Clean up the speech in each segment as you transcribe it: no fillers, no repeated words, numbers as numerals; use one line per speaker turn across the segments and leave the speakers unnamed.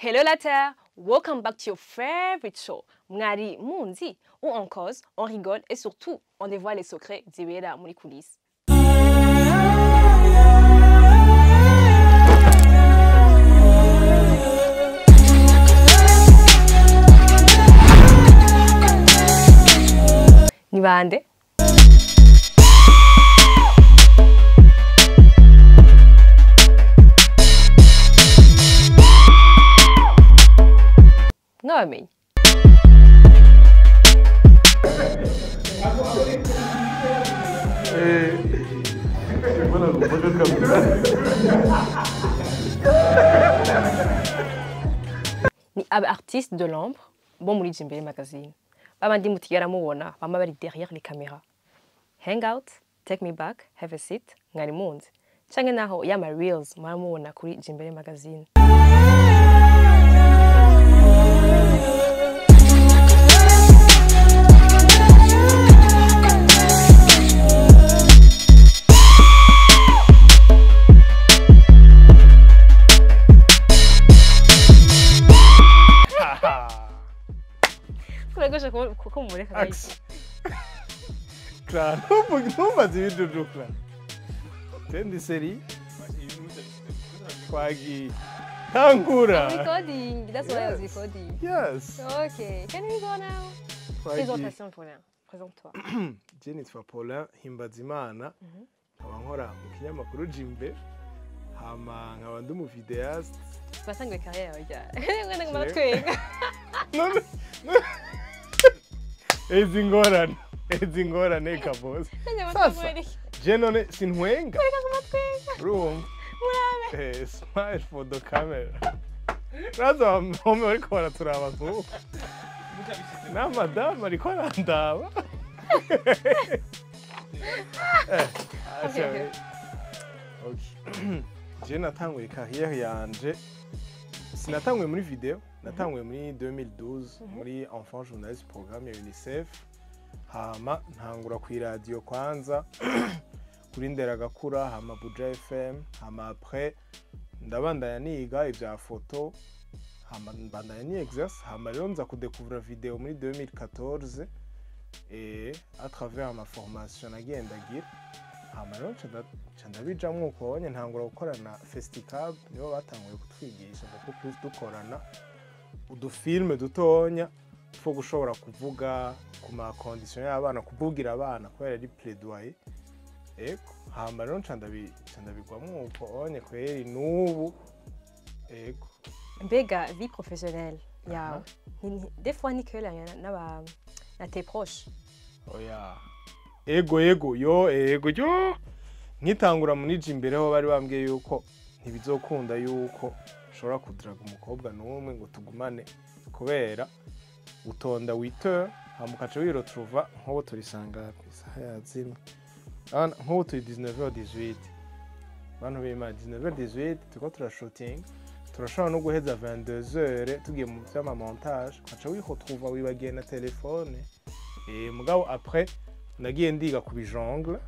Hello la Terre, welcome back to your favorite show. Mwari Mundi, où on cause, on rigole et surtout, on dévoile les secrets d'Ibera dans les coulisses. Ni bande? Ngami. Ni artiste de l'ombre, bon mouli Jimbere magazine. Bamandi mutigera mubona, bama bari derrière les caméras. Hangout, take me back, have a seat, ngari munzi. Change naho yama reels mubona kuri Jimbere magazine. Como mulher
Claro, não fazia vídeo claro. Tem série? Quagi. Tangura.
Recording. That's why I was recording.
Yes.
Okay. Can we go now? Présentation Paulin. Présente-toi.
Jennifer Paulin Himbazimana. Nkaba nkora mu kinyamakuru Jimbe. Hama nkaba ndi mu videast.
Basangiye carrière ya. Ngana ngamatwenga.
No. Ezingorane kabos. Sasa, jenone sinwenga. Room. Smile for the camera. Raza mome ariko baraturaba nko. Na madame ariko arandaba. Okay. Je natanguye carrière yanje. Sinatanguye muri video. Natanguye muri 2012 muri enfant journaliste programme ya UNICEF. Hama ntangura ku radio kwanza kuri Nderagakura hama Buja FM hama après ndabandanya niga ivya photo hama mbandanya ni exerce hama rero nza kudécouvrir video muri 2014 et à travers ma formation nagendagira hama rero ndabijamwe uko onye ntangura gukorana festival nibo batanguye kutwigisha kuko plus dukorana udufilme dutonya fo gushobora kuvuga ku ma condition y'abana kuvugira abana ko yari plaidoyer eko hamba rero ndabigwamwe uko onye kweri nubu eko
Mbega vie professionnelle yawe des fois ni que na tes proches
oya ego yo nkitangura muri Jimbere ho bari bambwiye yuko ntibizokunda yuko ushobora kudraga umukobwa n'umwe ngo tugumane kubera utonda 8h hamukace wirotruva nko turisanga isaha yazimwe nko turi 19h18 bantu bima 19h18 tuko turashooting turashobora no guheza 22h tugiye mu vyama montage kace wirotruva wibagiye na telefone mugabo après nagiye ndiga ku bijongle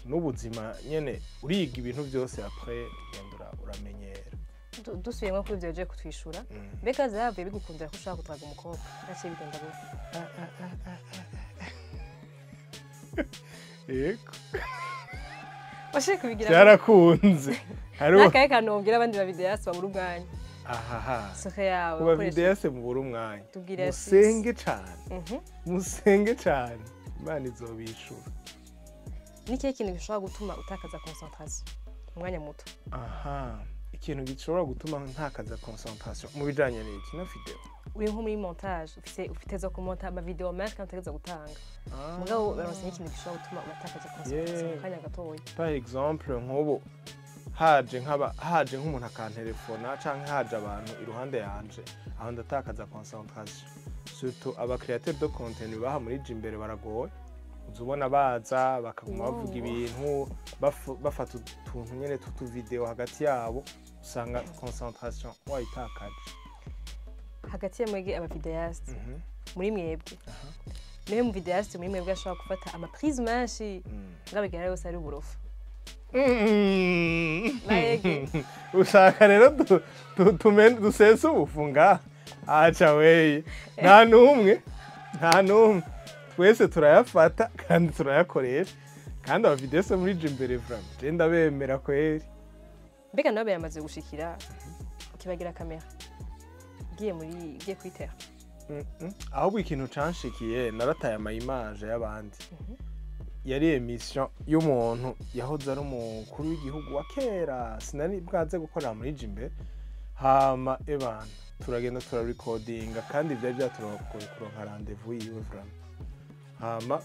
n'ubuzima nyene uriga ibintu byose après gendura uramenyera
dusubiyemo kuri ibyo yaje kutwishura mbega zavuye bigukundira ko ushaka gutraga umukobwa nacyo bigenda gute
yego
washaka kubigira
cyarakunze
hariho nakaye kanobwira abandi ba videas babura umwanya sokhe yawe
kuba videas mubura umwanya musenge cyane Imana izobishura
niki kintu gishobora gutuma utakaza concentration umwanya muto
ikintu gishobora gutuma ntakaza concentration mu bijanye n'iki na video
uri nko muri montage ufite zo kumonta ama video menshi kandi utegeza gutanga mugabo baronse ikintu gishobora gutuma utakaza concentration mu kanya gatoya
par exemple nk'ubu haje nk'umuntu akantelefona canke haje abantu iruhande yanje aho ndatakaza concentration surtout aba createur de contenu baha muri Jimbere baragoye uzubona baza bakaguma bavuga ibintu bafata utuntu nyene tutu video hagati yabo usanga concentration wayitakaje
hagati ya mwege aba videast muri mwebwe niwe mu videast muri mwebwe ashobora gufata ama prise menshi ngabigera yose ari uburofa Maege.
ushaka rero dusese ubufunga aca weye nta n'umwe twese turayafata kandi turayakoresha kandi abavideo se muri Jimbere vraiment je ndabemera kweri.
Mbega nawe yamaze gushikira ukibagira kamera ugiye kwitera
ahubwo ikintu canshikiye narataye ama-image y'abandi yari emission y'umuntu yahoze ari umukuru w'igihugu wa kera sinari bwaze gukorera muri Jimbere hama ebana turagenda turarecordinga kandi byari byaturakoye kuronka rendez-vous yiwe vraiment hama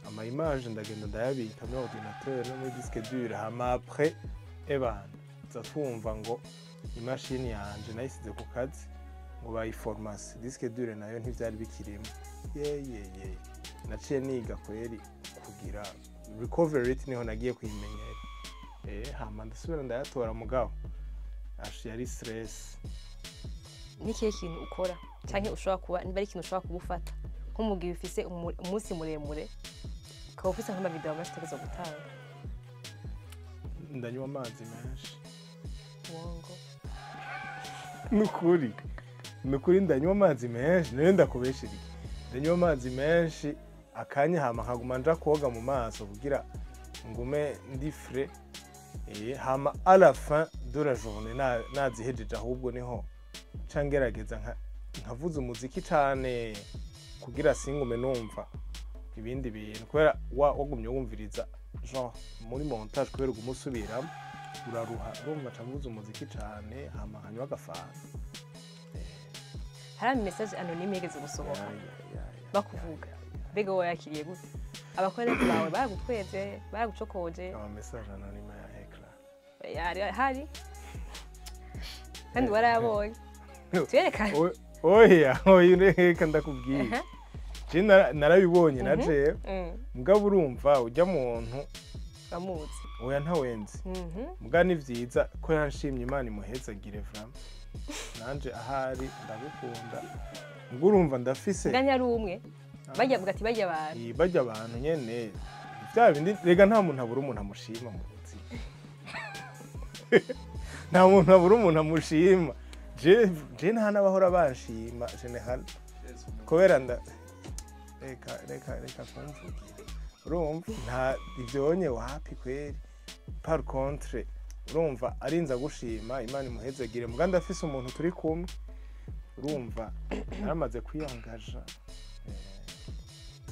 ama-image ndagenda ndayabika muri ordinateur no muri disque dur hama après ebana twumva ngo imashini yanje nayisize ku kazi ngo bayiformase disque dur nayo ntivyari bikirimo ye naciye niga kweri kugira recovery rate niho nagiye kuyimenyera hama ndasubira ndayatora mugabo ashi yari stress.
Nikihe kintu ukora canke ushobora kuba niba ari ikintu ushobora kubufata nko mu gihe ufise umunsi muremure ukaba ufise nk'amavideo menshi utegerezwa gutanga?
Ndanywa amazi menshi.
Wongo.
Nukuri ndanywa amazi menshi nayo ndakubeshira. Ndanywa amazi menshi akanya hama nkaguma nja koga mu maso kugira ngume ndi frais hama à la fin de la journée nazihejeje ahubwo niho cangerageza nkavuza umuziki cane kugira singume numva ibindi bintu kubera wagumye wumviriza genre muri montage kubera umusubiramo uraruha urumva cambuza umuziki cane hama hanywa agafana.
Hari message anonyme yigeze gusohoka bakuvuga mbega wowe yakiriye gute? Abakorera bawe baragutweze baragucokoje?
Message anonyme ya Hekla
hari kandi warayabonye twerekane?
Oya reka ndakubwiye je narabibonye na jewe mugabo urumva ujya muntu
bamuzi
oya ntawenzi muga ni vyiza ko yanshimye Imana imuhezagire vraiment nanje ahari ndabikunda ngo urumva ndafise
nganya ari umwe bajya vuga ati bajya abantu nyene bya bindi rega nta muntu abura umuntu amushima mu buzima nta muntu abura umuntu amushima je nta nabahora banshima general kubera reka kumvugira urumva nta ivyonye wapi kweri par contre urumva arinza gushima Imana imuhezagire muga ndafise umuntu turi kumwe urumva naramaze kwiyangaja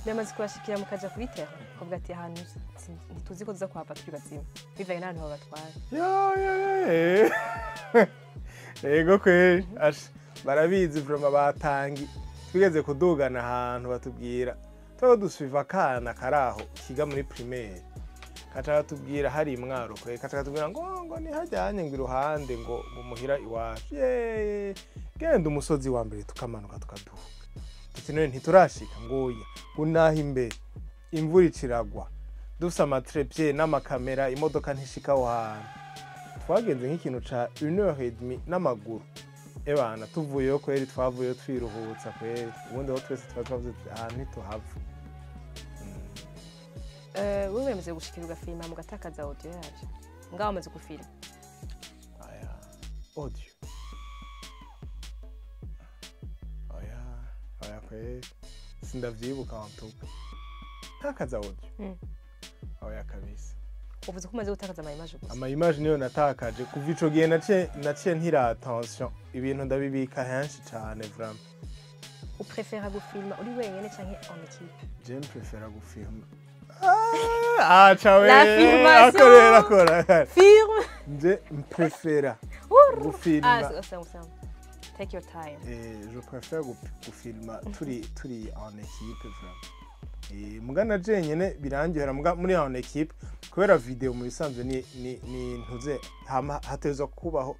byamaze kubashikira mukaja kuri terre kuvuga ati ahantu ntituzi ko tuza kuhava turi bazima bivaye n'ahantu babatwara
ego kweri barabizi vraiment batangi twigeze kudugana ahantu batubwira tuba dusuiva akana karaho kiga muri primaire kaca batubwira hari imwaro kwe kaca batubwira ngo nihajyanye ngo iruhande ngo muhira iwacu genda umusozi wa mbere tukamanuka tukaduka tuti none ntiturashika ngoya unaha imbere imvura iciragwa dufise amatrepied n'amakamera imodoka ntishika aho hantu twagenze nk'ikintu ca 1h30 n'amaguru ebana tuvuyeyo kweri twavuyeyo twiruhutsa kweri ubundi aho twese twavuze ahantu ntituhava.
Wewe wemeze gushikira ugafilma mugatakaza audio yaje ngaho wamaze gufilma
audio oya kweri sindavyibuka wantuka takaza audio oya kabisa.
uvuze ko umaze gutakaza ama-image gusa?
Ama-image niyo natakaje kuva ico gihe naciye ntira attention ibintu ndabibika henshi cane vraiment.
Uprefera gufilma uri wenyene canke en équipe?
Je prefera gufilma. Ciao.
La filmation.
Akora.
Film.
Je prefera gufilma.
Take your time.
Je préfère gufilma turi en équipe vraiment. Mugana je nyene birangihera muri en équipe kubera video mu bisanzwe ni ntuze hatezwa kubaho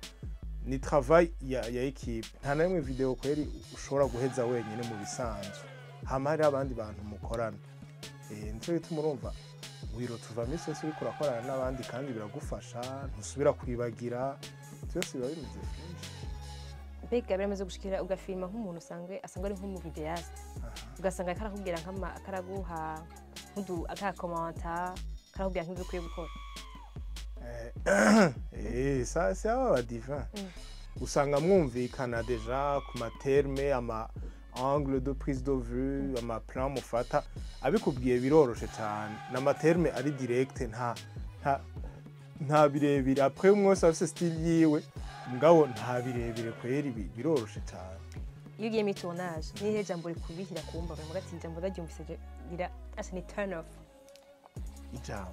ni travail ya équipe nta namwe video kweri ushobora guheza wenyene mu bisanzwe hama hari abandi bantu mukorana nico bituma urumva wiro tuva mise uri kurakorana n'abandi kandi biragufasha ntusubira kwibagira byose biba bimeze fresh.
Mbega biramaze gushikira ugafilma nk'umuntu asanga ari nk'umu videaste ugasanga karakubwira karaguha nk'udu akakomanta karakubwira nk'ibyo ukwiye gukora?
Ça c'est aba divin usanga mwumvikana deja ku materme ama angle de prise de vue ama plan mufata abikubwiye biroroshe cyane na materme ari direct nta birebire après umwose afise style yiwe mugabo nta birebire kweri biroroshe cyane.
Iyo ugiye mu tournage nihe jambo rikubihira kumva bari mugati jambo ndaryumvise gira asa ni turn off
ijambo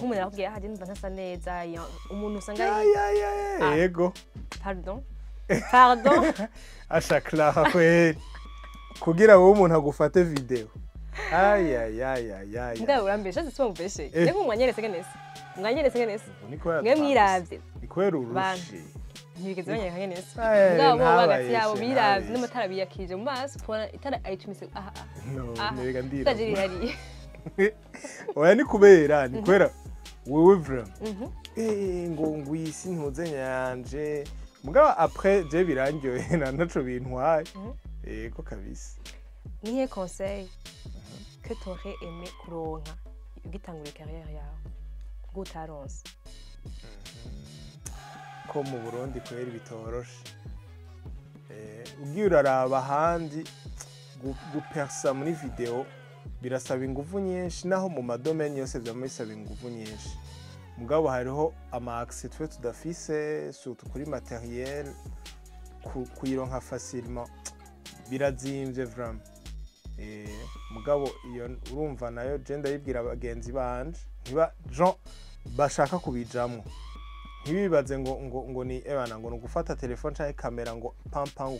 umuntu yakubwiye haje ndumva ntasa neza umuntu usanga
yego
pardon
asha Clara kweri kugira wowe umuntu agufate video
Nga urambesha sitwa mubeshe Niko mwanyerese ngenese mwe mwiravye
nikwera urushi
ntibigeze banyereka ngenese ngabo bagati yabo biravye n'amatara biyakije mu maso kubona itara ayicumise
nega ndira
tajiri hari
oya ni kubera wewe vraiment ngo ngwisi ntuze nyanje mugabo après je birangyoye naco bintwaye ko kabisa.
Nihe conseil que t'aurais aimé kuronka ugitangura carrière yawe gutaronse
ko mu Burundi kweri bitoroshe ugiye uraraba handi gupersa muri video birasaba ingufu nyinshi naho mu madomeni yose byamwisaba ingufu nyinshi mugabo hariho ama accès twe tudafise surtout kuri matériel kuyironka facilement birazimvye vraiment mugabo iyo urumva nayo je ndayibwira abagenzi banje ntiba Jean bashaka kubijamwo ntibibaze ngo ni ebana ngo nugufata telefone cyangwa kamera ngo pam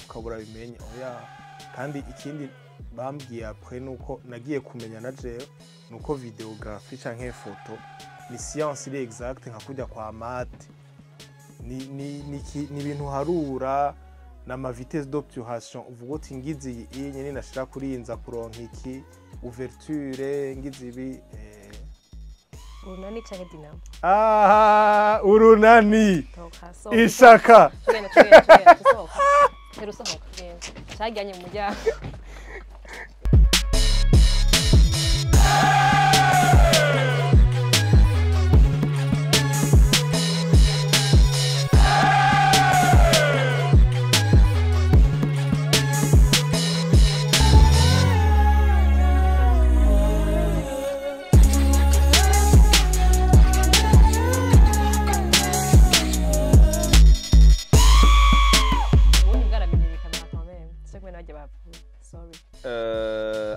ukabura bimenye oya kandi ikindi bambwiye après nuko nagiye kumenya na jewe nuko videography canke photo ni science iri exact nka kujya kwa mate ni ibintu harura na ma vitesse d'obturation uvuga uti ngizi iyi nyene nashira kurinza kuronka iki ouverture ngizi ibi
urunani canke dinamo
urunani ishaka
Terusohoka cyajyanye mu muryango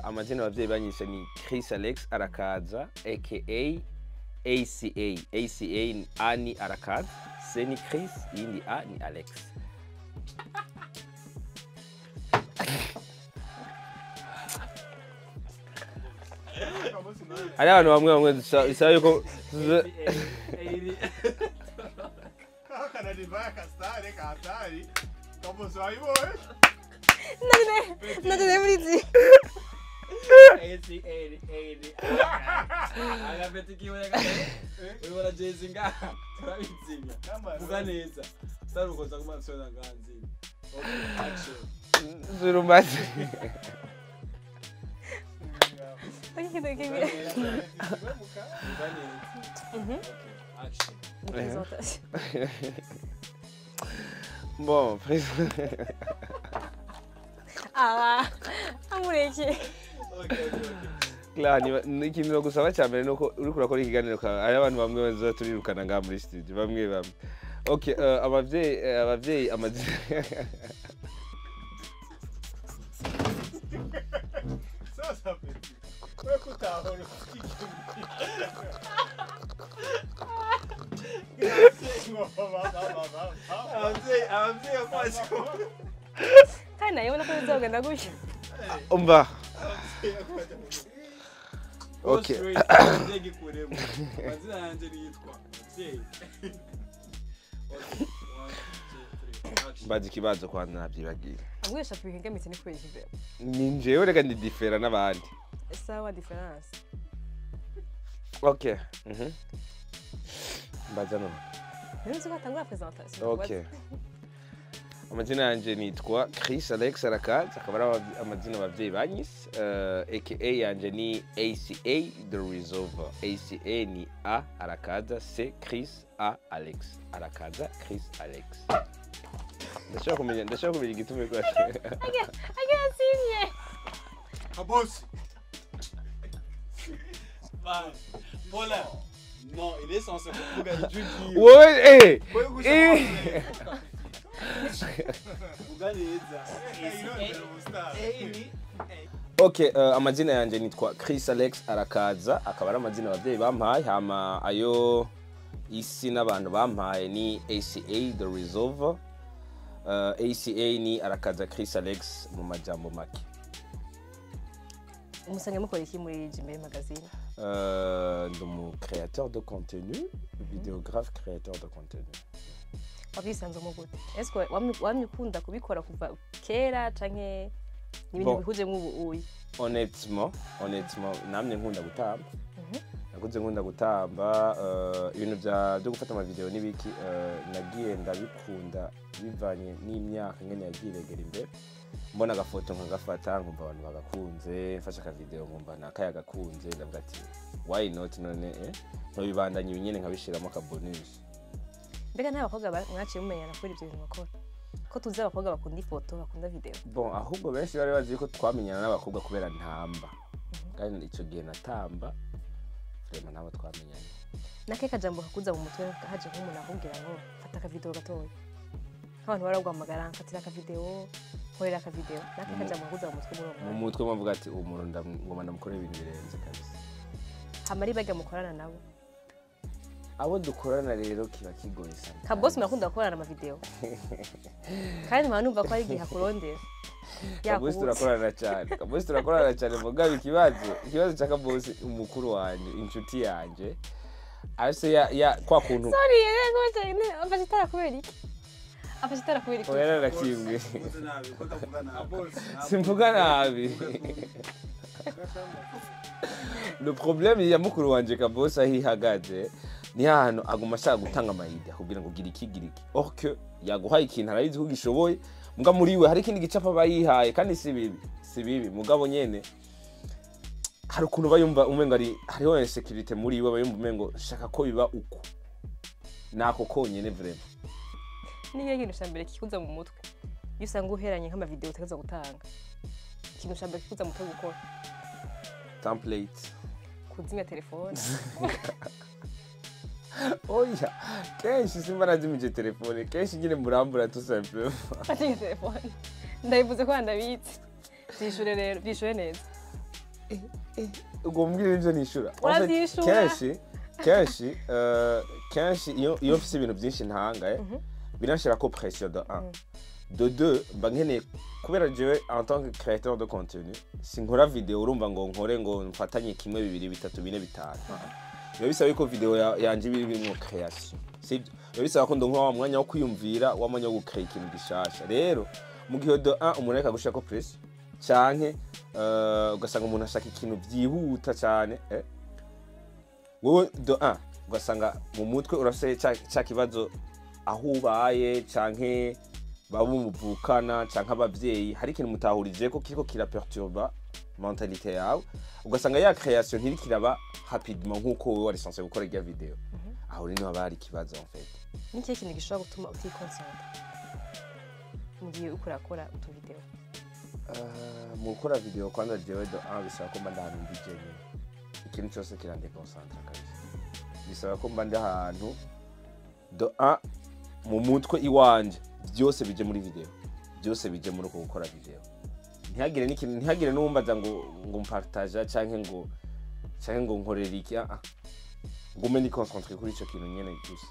amazina abavyeyi banyise ni Chris Alex Arakaza aka ACA ni Ani Arakaza C ni Chris indi A ni Alex. Ari abantu bamwe bisaba yuko
kana divaya kastare katari como sai boy
Nade muri
agapeti kiwe uribona jezinga turabizinya vuga neza sarukoza kumansona nganzi action
Zurumazi Bon,
amureke
Claro, ikintu no gusaba cyambere nuko uri kurakora ikiganiro ka ari abantu bamwe baza turirukana nga muri studio bamwe. Okay, abavyeyi amazina
sasa wewe kutahora abavyeyi kwasho
kandi nayo nako bizogenda gutya
umva. Okay.
ndege kuremo mazina yanje nitwa Jay.
Bazi kibazo kwa nabyibagira.
amwesha twihengamitse ni kwejije
Ni njewe reka ndi different n'abandi.
sawa difference
Okay. Baza no.
nzi ko atangura presentation
Okay. amazina yanje nitwa Chris Alex Arakaza akaba ari amazina abavyeyi banyise aka yanje ni ACA the Resolver. ACA ni A Arakaza, C Chris, A Alex Arakaza, Chris Alex. Ndashaka kumenya igitume kwa
agasimye
Kabosi. Voilà. Non, il est censé regarder Judy.
Ouais, Okay, amazina yanje nitwa Chris Alex Arakaza akaba ari amazina abavyeyi bampaye hama ayo isi n'abantu bampaye ni ACA the Resolver. ACA ni Arakaza Chris Alex mu majambo make.
Umusange mukora iki muri Jimbere magazine?
Mon créateur de contenu, vidéographe, créateur de contenu.
Wabisanze mu gute? Est-ce que wamye ukunda kubikora kuva kera canke n'ibintu bihuje mu uyi?
Honnêtement, namye nkunda gutamba. Nakuze nkunda gutamba ibintu byo gufata ama video nibiki nagiye ndabikunda bivanye n'imyaka ngene yagiregera imbere. Mbona agafoto nkagafata nkumva abantu bagakunze, mfasha ka video nkumva nakaya gakunze ndavuga ati why not none ntobibandanye ibinyene nkabishiramo ka bonus.
Mbega n'abakobwa mwaciye mumenyana kuri ibyo bintu bakora? Ko tuzi abakobwa bakunda ifoto bakunda video.
Bon, ahubwo benshi bari bazi ko twamenyana n'abakobwa kubera ntamba. Kandi ico gihe natamba vraiment nabo twamenyanye.
Nake kajambo kakuza mu mutwe haje nk'umuntu akubwira ngo fata ka video gatoya. Abantu baragwamagara mfatira ka video, nkorera ka video. Nake kajambo kakuza mu mutwe
mu mutwe bavuga ati umuntu ngoma ndamukorera ibintu birenze kabisa.
Hamari bajya mukorana nabo.
Abo dukorana rero kiba kigoye sana.
Ka boss mrakunda gukorana ama video. Kandi mwanumva ko ari gihe akurondera.
Kabosi turakorana cyane mugabe ikibazo cyaka boss umukuru wanje inshuti yanje. Ase ya kwa kuntu.
Sorry, ngoje afashitara kubera iki? Afashitara kubera iki?
Oya nakimwe. Simvuga nabi. Le problème ya mukuru wanje Kabosi ahihagaje ni hano aguma ashaka gutanga amayide kugira ngo gira iki. Or que yaguhaye ikintu arayizi ko gishoboye muga muri we hari ikindi gicapa bayihaye kandi si bibi mugabo nyene hari ukuntu bayumva umenga ari hariho insecurity muri we bayumva umengo shaka ko biba uko nako konyene vraiment.
Niyo kintu cyambere kikuza mu mutwe yusanga uheranye nk'ama video utakaza gutanga ikintu cyambere kikuza mu mutwe gukora
template
kuzimya telefone.
Oya, kenshi simba nazimije telefone, kenshi nyine murambura tout simplement.
Ati telefone. Ndayivuze ko ndabitse. Byishure rero, byishure neza.
Ubwo mbwira ibyo nishura. Kenshi iyo mfise ibintu byinshi ntanga binashira ko pression de 1. De 2 bankeneye kubera jewe en tant que créateur de contenu, sinkora video urumva ngo nkore ngo mfatanye kimwe 2 3 4 5 biba bisaba ko video yanje biri mu création. Sibyo? Biba bisaba ko ndonka wa mwanya wo kwiyumvira wa mwanya wo gukrea ikintu gishasha. Rero mu gihe de 1 umuntu areka gushaka press canke ugasanga umuntu ashaka ikintu byihuta cyane wowe de 1 ugasanga mu mutwe urafise cya kibazo aho ubaye canke babumuvukana canke abavyeyi hari ikintu mutahurije ko kiriko kiraperturba mentalité yawe ugasanga ya création ntiri kiraba rapidement nkuko wowe wari censé gukora iyo video aho rino haba hari kibazo en fait.
Ni cyo kintu gishobora gutuma utikoncentra mu gihe ukora utu video?
Mu gukora video kwanda jewe do bisaba ko mba ndahantu ndi jewe ikintu cyose kirandekoncentra kabisa bisaba ko mba ndi ahantu do mu mutwe iwanje byose bije muri video byose bije muri uko gukora video ntihagire n'umbaza ngo mpartage canke ngo nkorera iki ngo meni concentré kuri ico kintu nyene gusa.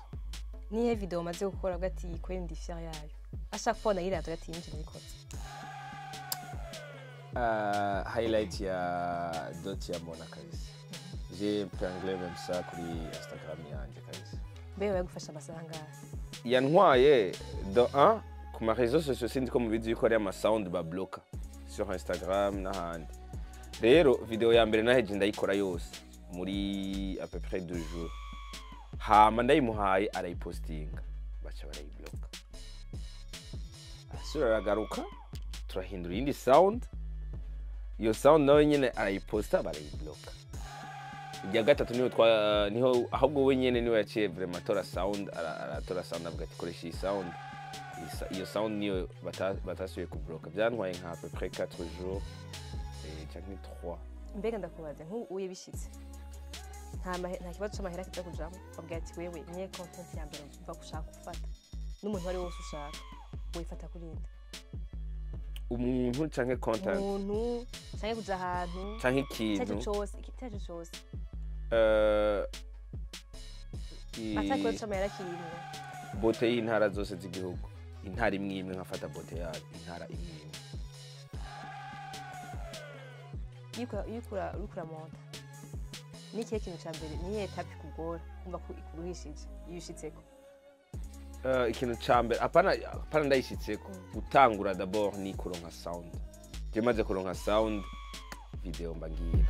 Niye video maze gukora gati kwenda ndi fier yayo ashaka kubona irato gati yinje nikoze
highlight ya dot ya Mona kabisa. J'ai épinglé même ça kuri Instagram yanje kabisa.
Bewe yagufasha basanga
yantwaye do 1 ku ma réseaux sociaux sindi ko mu video yuko ama sound ba bloka sur Instagram n'ahandi. Rero video ya mbere naheje ndayikora yose muri à peu près 2 jours. Hama ndayimuhaye arayipostinga bacha barayibloka. arasubira aragaruka turahindura iyindi sound iyo sound nawe nyene arayiposta barayibloka irya gatatu niho ahubwo we nyene niwe yaciye vraiment atora sound aratora sound avuga ati koresha iyi sound iyo sound niyo batasubiye kubloka byantwaye nka à peu près 4 jours canke 3
mbega ndakubaza nk'ubu uyibishitse nta kibazo c'amahera kiza kujamo babwira ati wewe nye content ya mbere uva gushaka gufata n'umuntu wari wose ushaka wifata kurinda
umuntu canke content
umuntu canke kuja ahantu
canke ikintu
cyose atakibazo c'amahera kirimo
bote y'intara zose z'igihugu intara imwe imwe nkafata bote yayo intara imwe urikura monta nikihe kintu ca mbere niye etape kugora kumva ko ikuruhishije iyo ushitseko ikintu ca mbere apana ndayishitseko gutangura d'abord ni kuronka sound je maze kuronka sound video mba ngiye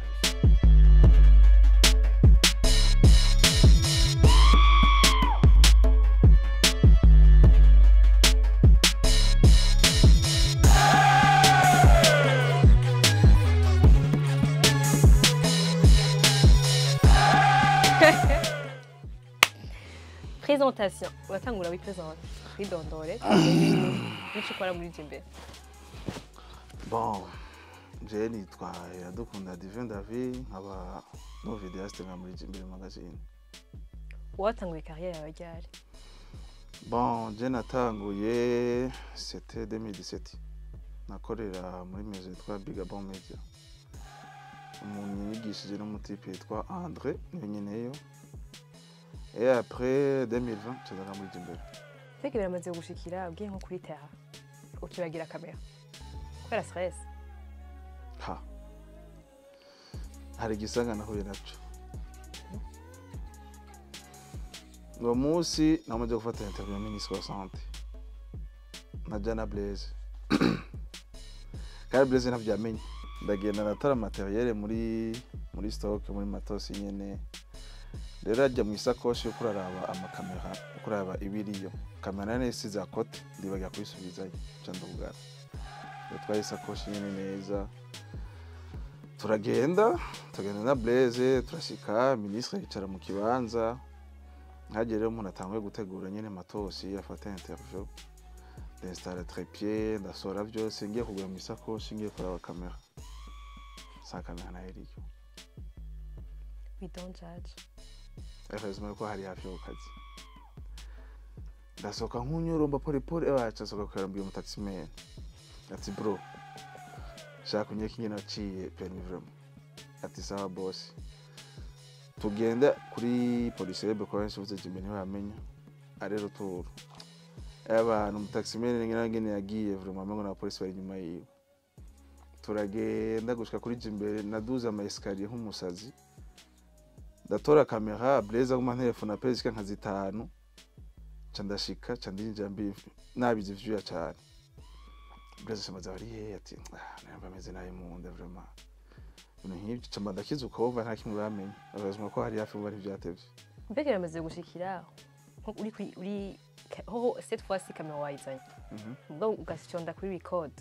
présentation uratangura wipresente kwidondore n'icyo ukora muri Jimbere.
Bon, je nitwa Iradukunda Divin David nkaba no videaste nka muri Jimbere magazine.
Watanguye carrière yawe ryari?
Bon, je natanguye c'était 2017. Nakorera muri maison yitwa Bigabon Media. Umuntu yigishije n'umutipe yitwa André niwe nyeneyo. Et après 2020, je suis muri Jimbere.
Feke biramaze gushikira ugiye nko kuri terrain. Ukibagira kamera. Kubera stress.
Ha. Hari gisanga nahuye naco. Uwo munsi namaze gufata interview Ministre wa Santé. Na Jana Blaise. Kandi Blaise ntavyamenye. Ndagenda natara materiel muri stock muri matos nyene. Rero ajya mu isakoshi yo kuraraba amakamera kuraba ibiriyo kamera nese za kote ndibaga kwisubizayo candubugara twari isakoshi nyene neza tugenda na Blaise turashika ministre yicara mu kibanza haje rero umuntu atanguye gutegura nyene matosi afata interview d'installer trépied ndasora byose ngiye kugura mu isakoshi ngiye kuraba kamera sa kamera na iriyo
we don't judge.
Heureusement ko hari hafi yo kazi ndasoka nk'unyurumba pole abaca soka kwirambiye umutaximan ati bro shaka unyeke nyine aciye permis vraiment ati sawa boss tugenda kuri police rebe ko nsubize Jimbere niwe amenya ari retour abantu umutaximan ngene yagiye vraiment amengo na police bari nyuma yiwe turagenda gushika kuri Jimbere naduza ama escalier nk'umusazi ndatora kamera Blaise aguma telefone apezika nka zitanu candashika candinja mbi nabize vyuya cyane Blaise semaza bari ati namba meze nayo mu nda vraiment ibintu nk'ibyo camba ndakiza ukova nta kimwe bamenye abazima ko hari hafi bari byatevye
Mbega biramaze gushikira nko uri ho cette fois-ci kamera wayizanye ubwo ugasicyonda kuri record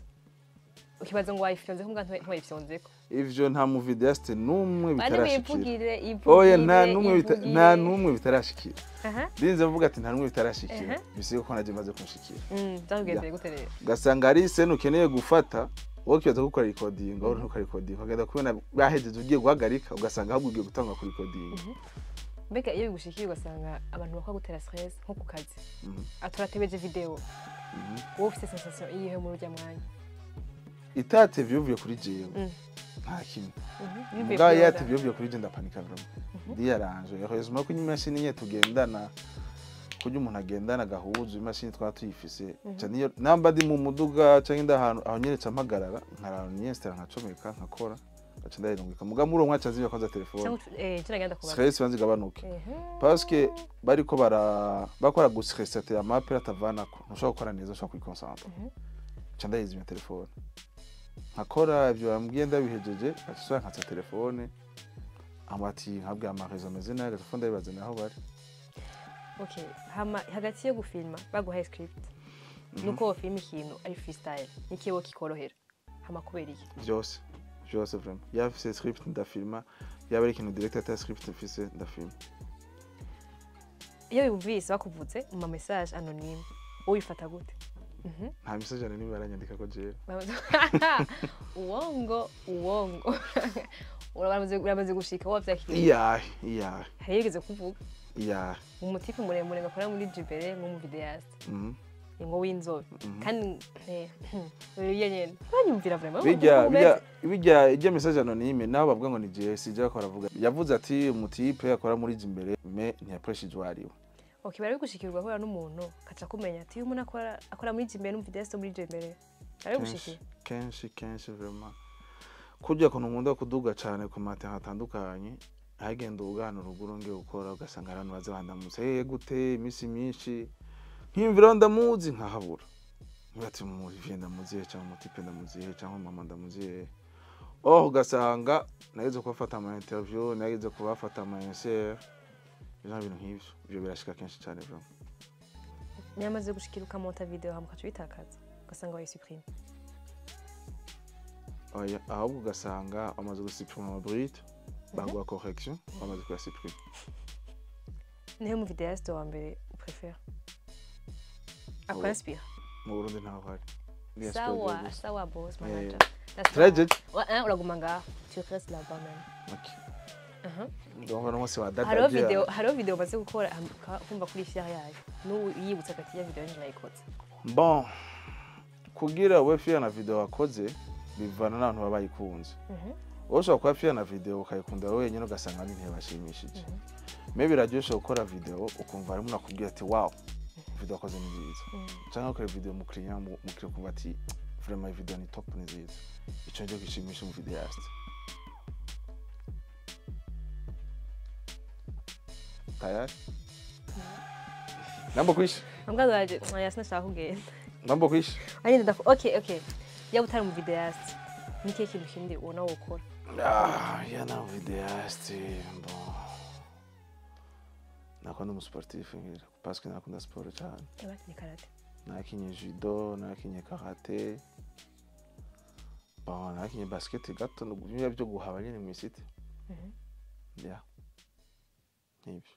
ukibaza ngo wayifyonze kumva ntwayifyonzeko
ivyo nta mu videaste numwe bitarashikira
oya
nta numwe bitarashikira dinze mvuga ati nta numwe bitarashikira bisiye ko naje maze kunshikira
zarugendeye gute rero
gasanga ari sene ukeneye gufata wowe kibaza gukora recording aho ntuka recording ukagenda kubona bahejeje ugiye guhagarika ugasanga ahubwo ugiye gutanga ku recording
mbega iyo bigushikira ugasanga abantu bakwa gutera stress nko ku kazi aturatebeje video wowe ufite sensation iyihe mu rujya mwanya
itate vyuvuye kuri jewe nta kimwe mbwa yate vyuvuye kuri je ndapanika vraiment ndiyaranje heureusement ko imashini nye tugendana kujya umuntu agendana gahuzu imashini twatuyifise cyane namba ndi mu muduga cyangwa ndahantu aho nyeretse amagarara nkarana nyestera nkacomeka nkakora gace ndayirungika muga muri umwaca ziba kwanza telefone
kiragenda kuba
stress banzi gabanuke parce que bariko bakora gusresete ya mapera tavanako ntushobora gukora neza ushobora kwikoncentra cyanda yizimya telefone nkakora ibyo bambwiye ndabihejeje gasura nkatsa telefone amati nkabwe amarezo ameze nayo telefone ndabibaze naho bari
okay hagati yo gufilma baguhaye script nuko wo film ikintu ari freestyle nikibo kikorohera hama kubera iki
byose vraiment yaba afise script ndafilma yaba ari ikintu direct ata script afise ndafilma
iyo yumvise bakuvuze mu message anonyme uyifata gute
nta message anonyme baranyandika ko jewe
uwongo uramaze gushika wavyakiriye
iya
hayigeze kuvuga
iya
umutipe muremure ngakora muri Jibere nko mu videoist ingo w'inzobe kandi nyene banyumvira vraiment bijya
ijya message anonyme nabo bavuga ngo ni jewe sije ko aravuga yavuze ati umutipe akora muri Jibere me ntiyapreshije wariwe.
Okay, bari gushikirwa hora n'umuntu kaca kumenya ati uyu muntu akora muri Jibere no videoist muri Jibere bari gushikira
kenshi vraiment kujya ko nkunda kuduga cyane ku mate hatandukanye hagenda ugana uruguru ngiye gukora ugasanga abantu bazabandamutse gute imisi myinshi nkimvira ndamuzi nkahabura ngati mu venda muzihe cyangwa mutipe ndamuzihe cyangwa mama ndamuzihe ugasanga nageze kubafata ama interview nageze kubafata ama insert ibintu nk'ivyo ibyo birashika kenshi cyane vraiment
nyamaze gushikira ukamota video hamukacu bitakaza ugasanga wayisuprime
oya ahubwo ugasanga amaze gusupprima ama brut bagwa correction amaze kuyasupprima.
Niyo mu videoist wa mbere uprefere akora inspire
mu Burundi ntaho hari
sawa boss manager
tragic
uraguma ngaho tu restes là-bas même.
Okay. Donc vraiment c'est wadada.
Haro video baze gukora kumva kuri share yayo no yibutsa kati ya video nayikoze.
Bon kugira we fiya na video wakoze bivana n'abantu babayikunze. Ushobora kuba fiya na video ukayikunda wowe nyine ugasanga ni ntibashimishije. Maybe radiosho gukora video ukumva arimo nakubwira ati wow video wakoze ni nziza. Cyangwa ukora video mu client mukire kumva ati vraiment video ni top ni nziza. Ico nje gishimisha mu video yaste. Tayari? Nambo kwish.
Ambwa aje yasna shaka kugenda.
Nambo kwish.
Ani ndafu okay. Ya utari mu video yaste. Nike kintu kindi ubona wokora.
Ya na video yaste bon. Nakunda umusportif ngira parce que nakunda sport cyane.
Nakinye karate.
Nakinye judo, nakinye karate. Bon, nakinye basket gato n'ibyo byo guhaba nyine mu city. Ya. Nibyo.